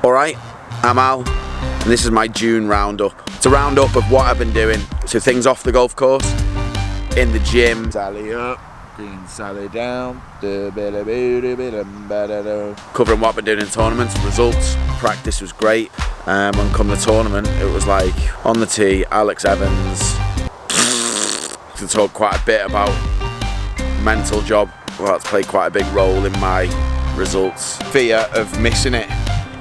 Alright, I'm Al, and this is my June roundup. It's a roundup of what I've been doing. So things off the golf course, in the gym. Sally up, green Sally down. Covering what I've been doing in tournaments, results, practice was great. When come the tournament, it was like, on the tee, Alex Evans. To talk quite a bit about mental job. Well, that's played quite a big role in my results. Fear of missing it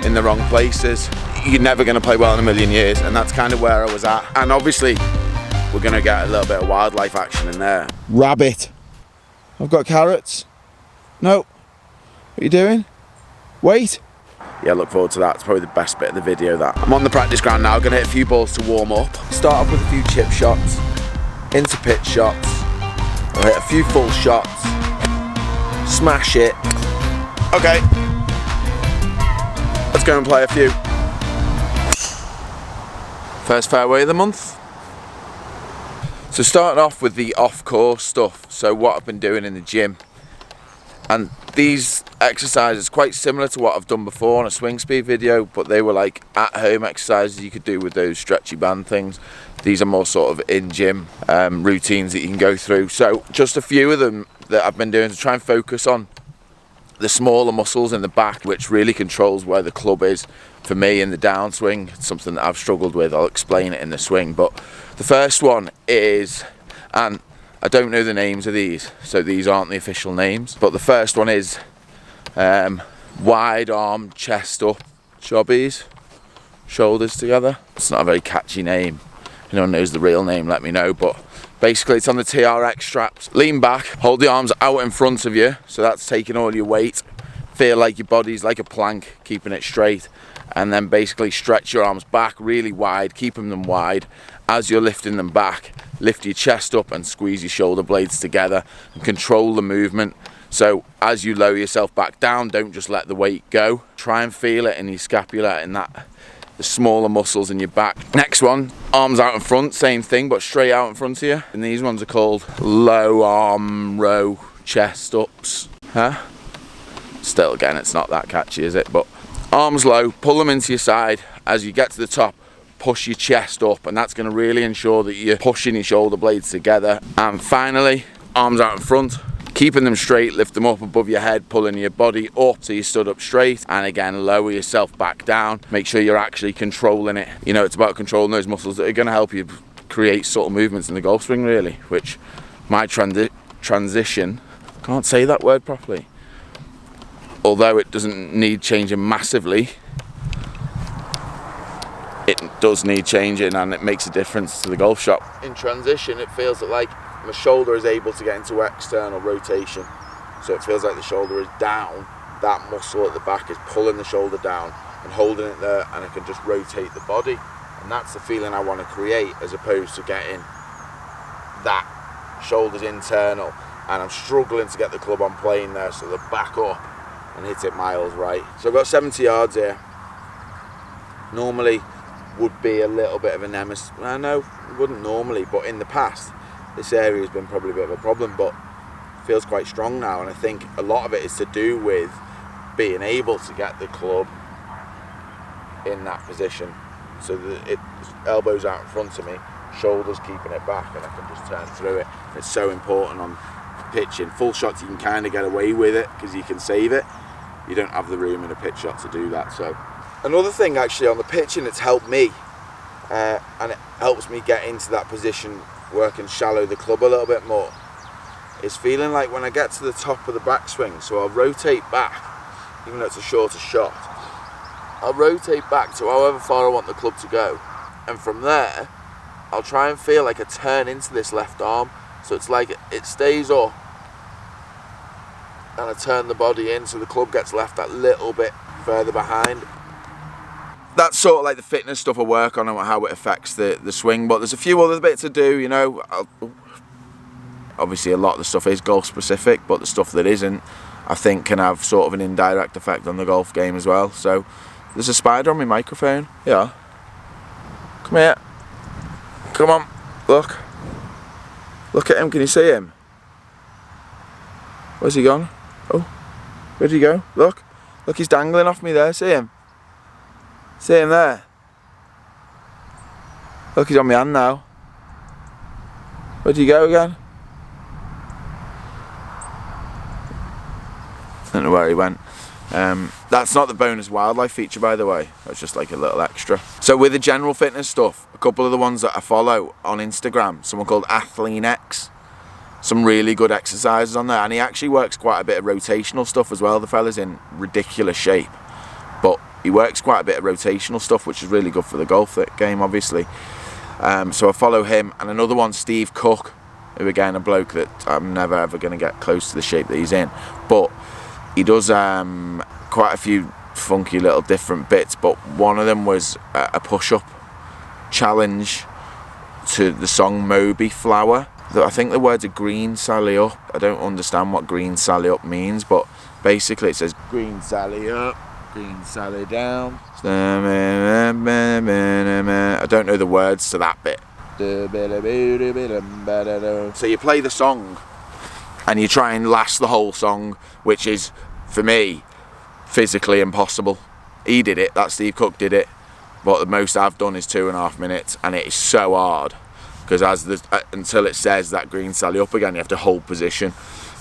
in the wrong places. You're never going to play well in a million years, and that's kind of where I was at. And obviously, we're going to get a little bit of wildlife action in there. Rabbit. I've got carrots. No. What are you doing? Wait. Yeah, look forward to that. It's probably the best bit of the video, that. I'm on the practice ground now, going to hit a few balls to warm up. Start off with a few chip shots, into pitch shots. I'll hit a few full shots, smash it. Okay, let's go and play a few. First fairway of the month. So starting off with the off-course stuff, so what I've been doing in the gym. And these exercises quite similar to what I've done before on a swing speed video, but they were like at-home exercises you could do with those stretchy band things. These are more sort of in-gym routines that you can go through. So just a few of them that I've been doing to try and focus on the smaller muscles in the back, which really controls where the club is for me in the downswing. It's something that I've struggled with. I'll explain it in the swing. But the first one is, and I don't know the names of these, so these aren't the official names, but the first one is wide arm chest up jobbies, shoulders together. It's not a very catchy name. If anyone knows the real name, let me know. But basically it's on the TRX straps. Lean back, hold the arms out in front of you, so that's taking all your weight. Feel like your body's like a plank, keeping it straight, and then basically stretch your arms back really wide, keeping them wide. As you're lifting them back, lift your chest up and squeeze your shoulder blades together and control the movement. So as you lower yourself back down, don't just let the weight go. Try and feel it in your scapula and the smaller muscles in your back. Next one, arms out in front, same thing, but straight out in front of you. And these ones are called low arm row chest ups. Still, again, it's not that catchy, is it? But arms low, pull them into your side. As you get to the top, push your chest up, and that's going to really ensure that you're pushing your shoulder blades together. And finally, arms out in front, keeping them straight, lift them up above your head, pulling your body up so you stood up straight, and again lower yourself back down. Make sure you're actually controlling it. You know, it's about controlling those muscles that are going to help you create subtle movements in the golf swing, really, which my transition, can't say that word properly, although it doesn't need changing massively, it does need changing, and it makes a difference to the golf shot. In transition, it feels like my shoulder is able to get into external rotation. So it feels like the shoulder is down. That muscle at the back is pulling the shoulder down and holding it there, and I can just rotate the body. And that's the feeling I want to create, as opposed to getting that shoulders internal. And I'm struggling to get the club on plane there, so the back up and hit it miles right. So I've got 70 yards here. Normally would be a little bit of a nemesis. I know it wouldn't normally, but in the past this area has been probably a bit of a problem, but feels quite strong now, and I think a lot of it is to do with being able to get the club in that position, so that it's elbows out in front of me, shoulders keeping it back, and I can just turn through it. It's so important on pitching. Full shots you can kind of get away with it because you can save it. You don't have the room in a pitch shot to do that. So another thing actually on the pitching, it's helped me, and it helps me get into that position where I can shallow the club a little bit more, is feeling like when I get to the top of the backswing, so I'll rotate back, even though it's a shorter shot, I'll rotate back to however far I want the club to go, and from there I'll try and feel like I turn into this left arm, so it's like it stays up and I turn the body in so the club gets left that little bit further behind. That's sort of like the fitness stuff I work on and how it affects the swing, but there's a few other bits to do, you know. Obviously a lot of the stuff is golf specific, but the stuff that isn't, I think, can have sort of an indirect effect on the golf game as well. So there's a spider on my microphone. Yeah. Come here. Come on. Look. Look at him. Can you see him? Where's he gone? Oh. Where'd he go? Look. Look, he's dangling off me there. See him? See him there? Look, he's on my hand now. Where'd you go again? Don't know where he went. That's not the bonus wildlife feature, by the way. That's just like a little extra. So with the general fitness stuff, a couple of the ones that I follow on Instagram, someone called AthleanX, some really good exercises on there, and he actually works quite a bit of rotational stuff as well. The fella's in ridiculous shape, but he works quite a bit of rotational stuff, which is really good for the golf game, obviously. So I follow him, and another one, Steve Cook, who again, a bloke that I'm never ever going to get close to the shape that he's in, but he does quite a few funky little different bits, but one of them was a push-up challenge to the song Moby Flower. I think the words are green Sally up. I don't understand what green Sally up means, but basically it says green Sally up, green Sally down. I don't know the words to that bit. So you play the song and you try and last the whole song, which is, for me, physically impossible. He did it, that Steve Cook did it, but the most I've done is 2.5 minutes, and it is so hard because until it says that green Sally up again, you have to hold position.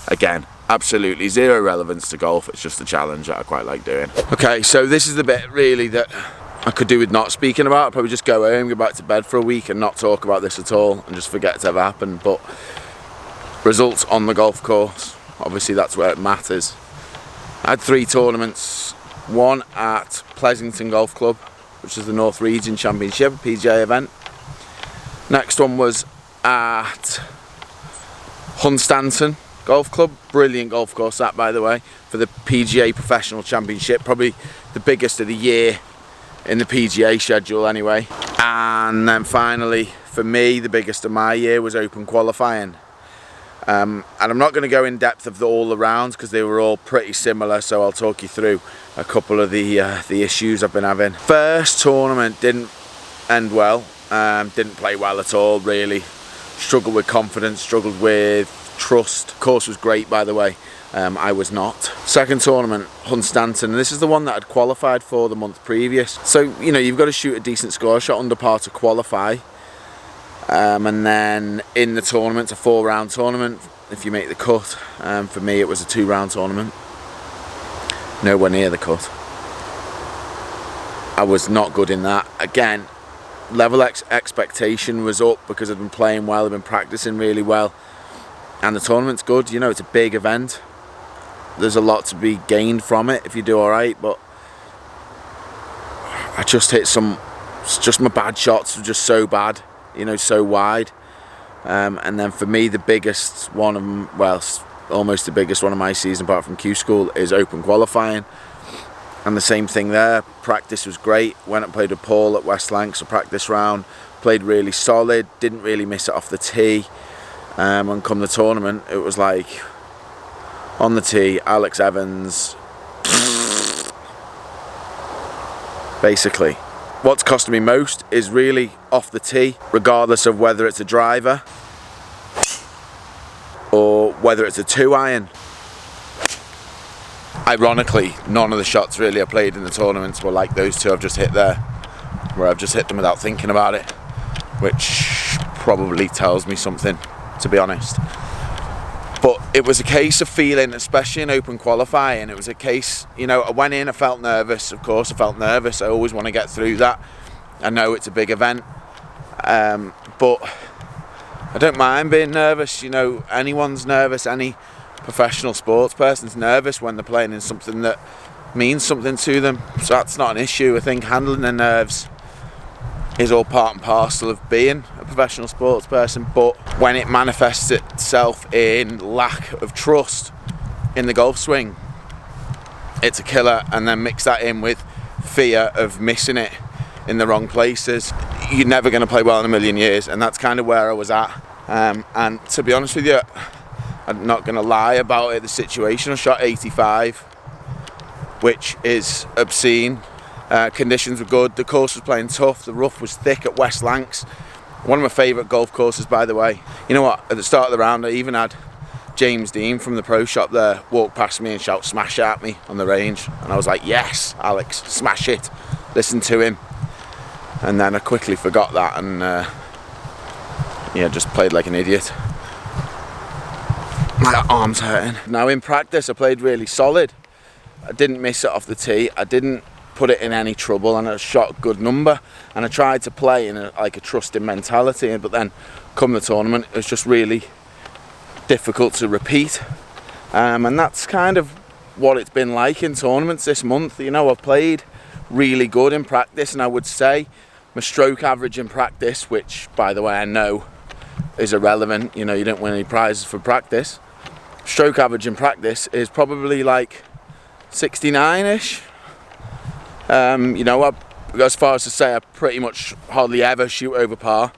Again, absolutely zero relevance to golf. It's just a challenge that I quite like doing. Okay, so this is the bit really that I could do with not speaking about. I'd probably just go home, go back to bed for a week and not talk about this at all and just forget it's ever happened. But results on the golf course, obviously that's where it matters. I had 3 tournaments, one at Pleasington Golf Club, which is the North Region Championship, PGA event. Next one was at Hunstanton Golf Club, brilliant golf course that, by the way, for the PGA Professional Championship, probably the biggest of the year in the PGA schedule anyway. And then finally, for me, the biggest of my year was Open qualifying. And I'm not going to go in depth of all the rounds because they were all pretty similar, so I'll talk you through a couple of the issues I've been having. First tournament didn't end well, didn't play well at all really. Struggled with confidence, struggled with trust. Course was great, by the way. I was not. Second tournament, Hunstanton. This is the one that I'd qualified for the month previous. So, you know, you've got to shoot a decent score shot under par to qualify. And then in the tournament, it's a 4-round tournament if you make the cut. For me, it was a 2-round tournament. Nowhere near the cut. I was not good in that. Again, level expectation was up because I'd been playing well, I'd been practicing really well. And the tournament's good, you know, it's a big event. There's a lot to be gained from it if you do alright, but I just hit just my bad shots were just so bad, you know, so wide. And then for me, the biggest one of them, well, almost the biggest one of my season apart from Q School is Open qualifying. And the same thing there, practice was great. Went and played with Paul at West Lancs, a practice round, played really solid, didn't really miss it off the tee. And come the tournament, it was like, on the tee, Alex Evans, basically. What's costing me most is really off the tee, regardless of whether it's a driver or whether it's a 2-iron. Ironically, none of the shots really I played in the tournaments were like those 2 I've just hit there, where I've just hit them without thinking about it, which probably tells me something, to be honest. But it was a case of feeling, especially in Open qualifying, it was a case, you know, I went in, I felt nervous, of course I felt nervous, I always want to get through that. I know it's a big event, but I don't mind being nervous, you know, anyone's nervous, any professional sports person's nervous when they're playing in something that means something to them, so that's not an issue. I think handling their nerves is all part and parcel of being a professional sports person, but when it manifests itself in lack of trust in the golf swing, it's a killer. And then mix that in with fear of missing it in the wrong places, you're never going to play well in a million years. And that's kind of where I was at. And to be honest with you, I'm not going to lie about it, the situation, I shot 85, which is obscene. Conditions were good, the course was playing tough, the rough was thick at West Lancs, one of my favourite golf courses, by the way. You know what, at the start of the round I even had James Dean from the pro shop there walk past me and shout "smash it" at me on the range, and I was like, yes Alex, smash it, listened to him, and then I quickly forgot that and yeah, just played like an idiot. My arm's hurting. Now in practice I played really solid. I didn't miss it off the tee, I didn't put it in any trouble, and I shot a good number, and I tried to play in a trusting mentality, but then come the tournament it was just really difficult to repeat, and that's kind of what it's been like in tournaments this month. You know, I've played really good in practice, and I would say my stroke average in practice, which by the way I know is irrelevant, you know, you don't win any prizes for practice. Stroke average in practice is probably like 69ish. You know, I go as far as to say I pretty much hardly ever shoot over par,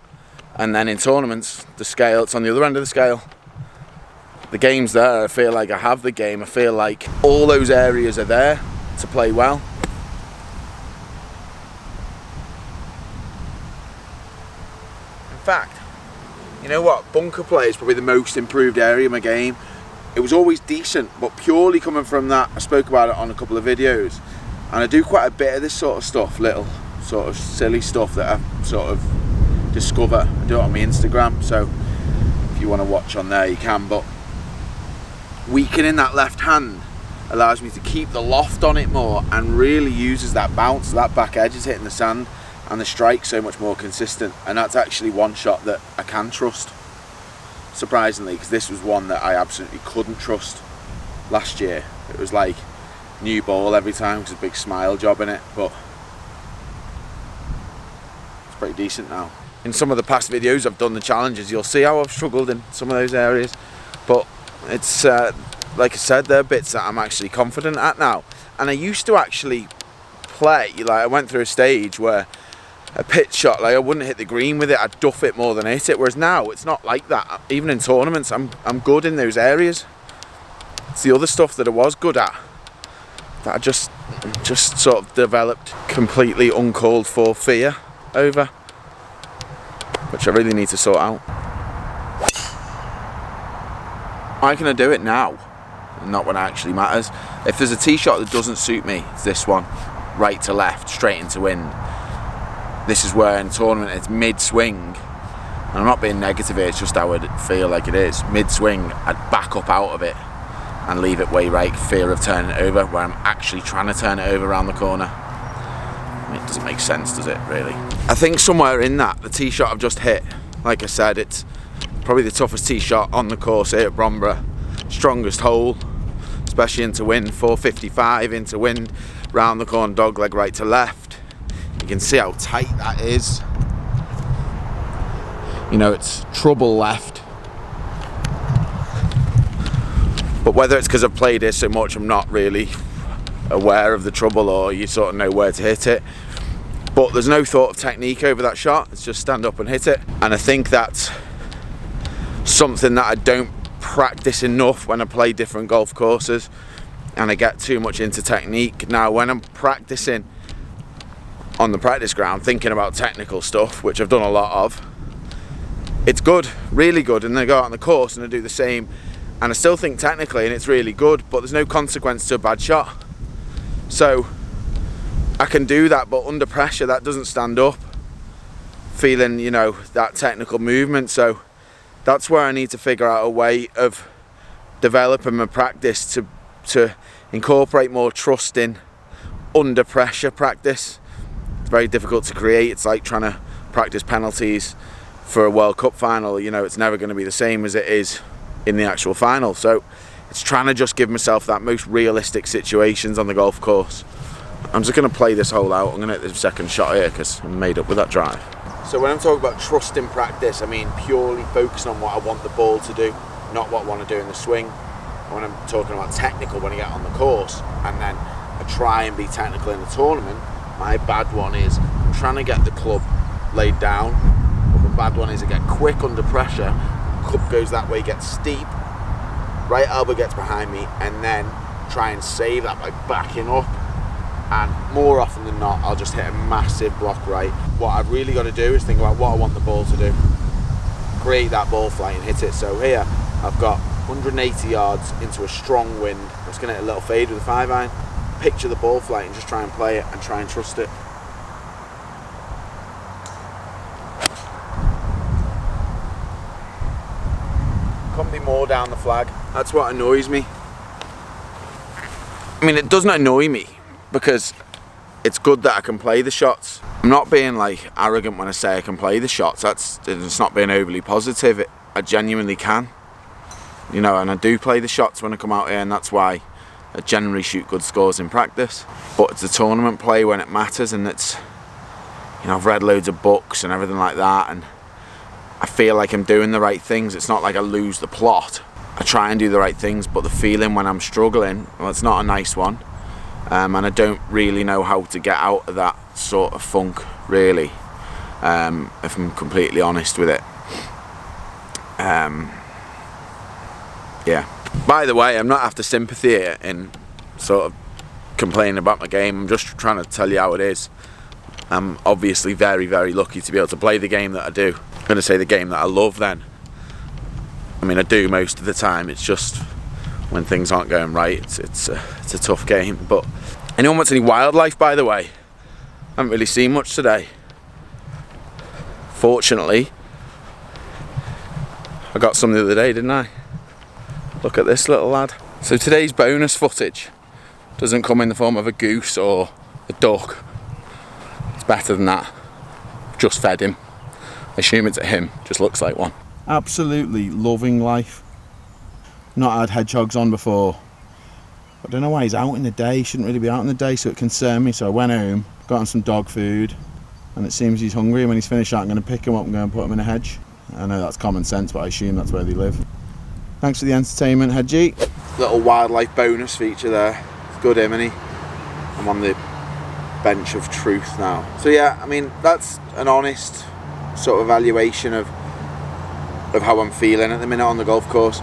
and then in tournaments the scale, it's on the other end of the scale. The game's there, I feel like I have the game, I feel like all those areas are there to play well. In fact, you know what, bunker play is probably the most improved area of my game. It was always decent, but purely coming from that, I spoke about it on a couple of videos, and I do quite a bit of this sort of stuff, little sort of silly stuff that I sort of discover. I do it on my Instagram, so if you want to watch on there you can, but weakening that left hand allows me to keep the loft on it more and really uses that bounce, that back edge is hitting the sand, and the strike so much more consistent, and that's actually one shot that I can trust, surprisingly, because this was one that I absolutely couldn't trust last year. It was like new ball every time, because a big smile job in it, but it's pretty decent now. In some of the past videos I've done the challenges, you'll see how I've struggled in some of those areas, but it's like I said, there are bits that I'm actually confident at now. And I used to actually play, like I went through a stage where a pitch shot, like I wouldn't hit the green with it, I'd duff it more than hit it, whereas now it's not like that. Even in tournaments I'm good in those areas. It's the other stuff that I was good at that I just sort of developed completely uncalled for fear over, which I really need to sort out. Why can I do it now, not when it actually matters? If there's a tee shot that doesn't suit me, it's this one, right to left, straight into wind. This is where in a tournament it's mid-swing, and I'm not being negative here, it's just how I feel like it is. Mid-swing, I'd back up out of it and leave it way right, fear of turning it over, where I'm actually trying to turn it over around the corner. I mean, it doesn't make sense, does it, really? I think somewhere in that, the tee shot I've just hit, like I said, it's probably the toughest tee shot on the course here at Bromborough. Strongest hole, especially into wind, 455 into wind, round the corner, dogleg right to left. You can see how tight that is. You know, it's trouble left. But whether it's because I've played it so much, I'm not really aware of the trouble, or you sort of know where to hit it. But there's no thought of technique over that shot, it's just stand up and hit it. And I think that's something that I don't practice enough when I play different golf courses, and I get too much into technique. Now when I'm practicing on the practice ground, thinking about technical stuff, which I've done a lot of, it's good, really good, and then I go out on the course and I do the same, and I still think technically and it's really good, but there's no consequence to a bad shot. So I can do that, but under pressure that doesn't stand up, feeling, you know, that technical movement. So that's where I need to figure out a way of developing my practice to incorporate more trust in under pressure practice. It's very difficult to create. It's like trying to practice penalties for a World Cup final. You know, it's never going to be the same as it is in the actual final. So it's trying to just give myself that most realistic situations on the golf course. I'm just going to play this hole out. I'm going to hit the second shot here because I'm made up with that drive. So when I'm talking about trust in practice, I mean purely focusing on what I want the ball to do, not what I want to do in the swing. And when I'm talking about technical, when I get on the course and then I try and be technical in the tournament, my bad one is I'm trying to get the club laid down, but the bad one is I get quick under pressure, club goes that way, gets steep, right elbow gets behind me, and then try and save that by backing up. And more often than not, I'll just hit a massive block right. What I've really got to do is think about what I want the ball to do, create that ball flight and hit it. So here I've got 180 yards into a strong wind. I'm just going to hit a little fade with a 5-iron, picture the ball flight and just try and play it and try and trust it. couldn't be more down the flag. That's what annoys me. I mean, it doesn't annoy me because it's good that I can play the shots. I'm not being like arrogant when I say I can play the shots. It's not being overly positive. I genuinely can, you know, and I do play the shots when I come out here, and that's why I generally shoot good scores in practice. But it's a tournament play when it matters, and it's, you know, I've read loads of books and everything like that, and I feel like I'm doing the right things. It's not like I lose the plot. I try and do the right things, but the feeling when I'm struggling, well, it's not a nice one. And I don't really know how to get out of that sort of funk, really, if I'm completely honest with it. Yeah. By the way, I'm not after sympathy here in sort of complaining about my game. I'm just trying to tell you how it is. I'm obviously very, very lucky to be able to play the game that I do. I'm going to say the game that I love then. I mean, I do most of the time. It's just when things aren't going right, it's a tough game. But anyone wants any wildlife, by the way? I haven't really seen much today. Fortunately, I got some the other day, didn't I? Look at this little lad. So today's bonus footage doesn't come in the form of a goose or a duck. It's better than that. Just fed him. I assume it's a him, just looks like one. Absolutely loving life. Not had hedgehogs on before. I don't know why he's out in the day. He shouldn't really be out in the day, so it concerned me. So I went home, got him some dog food, and it seems he's hungry. And when he's finished that, I'm going to pick him up and go and put him in a hedge. I know that's common sense, but I assume that's where they live. Thanks for the entertainment, Hedgie. Little wildlife bonus feature there. It's good, isn't he? I'm on the bench of truth now. So yeah, I mean, that's an honest sort of evaluation of how I'm feeling at the minute on the golf course.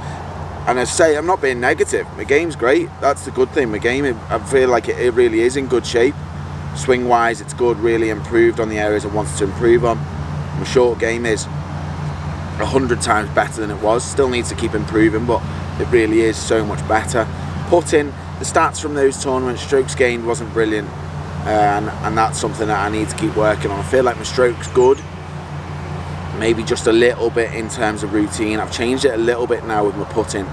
And as I say, I'm not being negative. My game's great. That's the good thing. My game, I feel like it really is in good shape. Swing wise, it's good, really improved on the areas I wanted to improve on. My short game is 100 times better than it was. Still needs to keep improving, but it really is so much better. Putting the stats from those tournaments, strokes gained wasn't brilliant, and that's something that I need to keep working on. I feel like my stroke's good, maybe just a little bit in terms of routine. I've changed it a little bit now with my putting,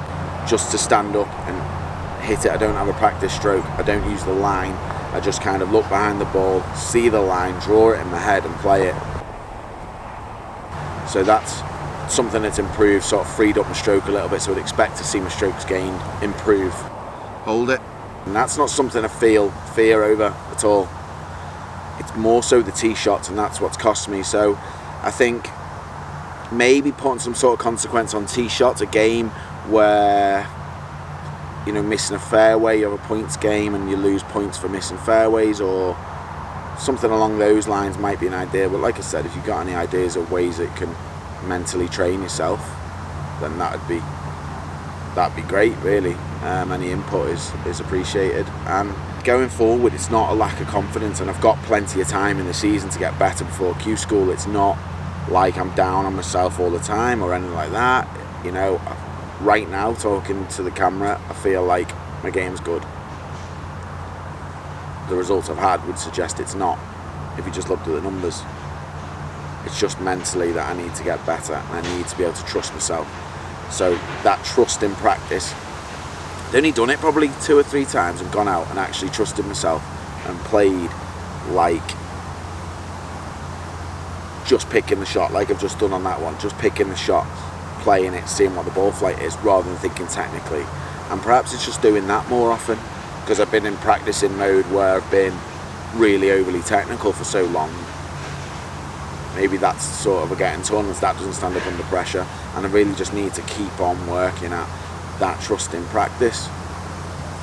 just to stand up and hit it. I don't have a practice stroke. I don't use the line. I just kind of look behind the ball, see the line, draw it in my head and play it. So that's something that's improved, sort of freed up my stroke a little bit, so I'd expect to see my strokes gained improve. Hold it. And that's not something I feel fear over at all. It's more so the tee shots, and that's what's cost me. So I think maybe putting some sort of consequence on tee shots, a game where, you know, missing a fairway, you have a points game and you lose points for missing fairways, or something along those lines might be an idea. But like I said, if you've got any ideas of ways that you can mentally train yourself, then that'd be great, really. Any input is appreciated. And going forward, it's not a lack of confidence, and I've got plenty of time in the season to get better before Q School. It's not like I'm down on myself all the time or anything like that. You know, right now, talking to the camera, I feel like my game's good. The results I've had would suggest it's not, if you just looked at the numbers. It's just mentally that I need to get better, and I need to be able to trust myself. So that trust in practice, I've only done it probably 2 or 3 times and gone out and actually trusted myself and played like just picking the shot, like I've just done on that one, just picking the shot, playing it, seeing what the ball flight is, rather than thinking technically. And perhaps it's just doing that more often, because I've been in practicing mode where I've been really overly technical for so long. Maybe that's sort of getting tournaments that doesn't stand up under pressure, and I really just need to keep on working at that trust in practice.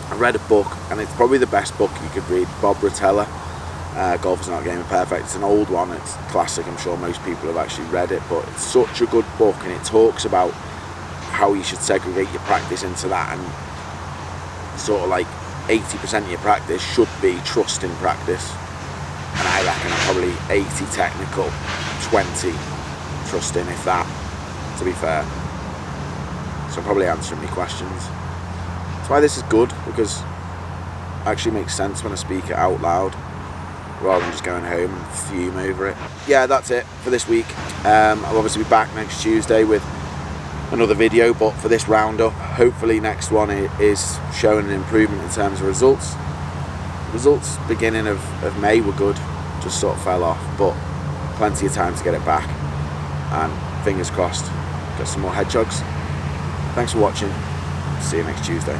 I read a book, and it's probably the best book you could read, Bob Rotella, Golf is Not a Game of Perfect. It's an old one, it's classic, I'm sure most people have actually read it, but it's such a good book, and it talks about how you should segregate your practice into that, and sort of like 80% of your practice should be trust in practice. And I reckon I'm probably 80 technical, 20 trusting, if that, to be fair. So I'm probably answering your questions. That's why this is good, because it actually makes sense when I speak it out loud, rather than just going home and fume over it. Yeah, that's it for this week. I'll obviously be back next Tuesday with another video, but for this roundup, hopefully next one is showing an improvement in terms of results. Results beginning of May were good, just sort of fell off, but plenty of time to get it back, and fingers crossed, get some more hedgehogs. Thanks for watching, see you next Tuesday.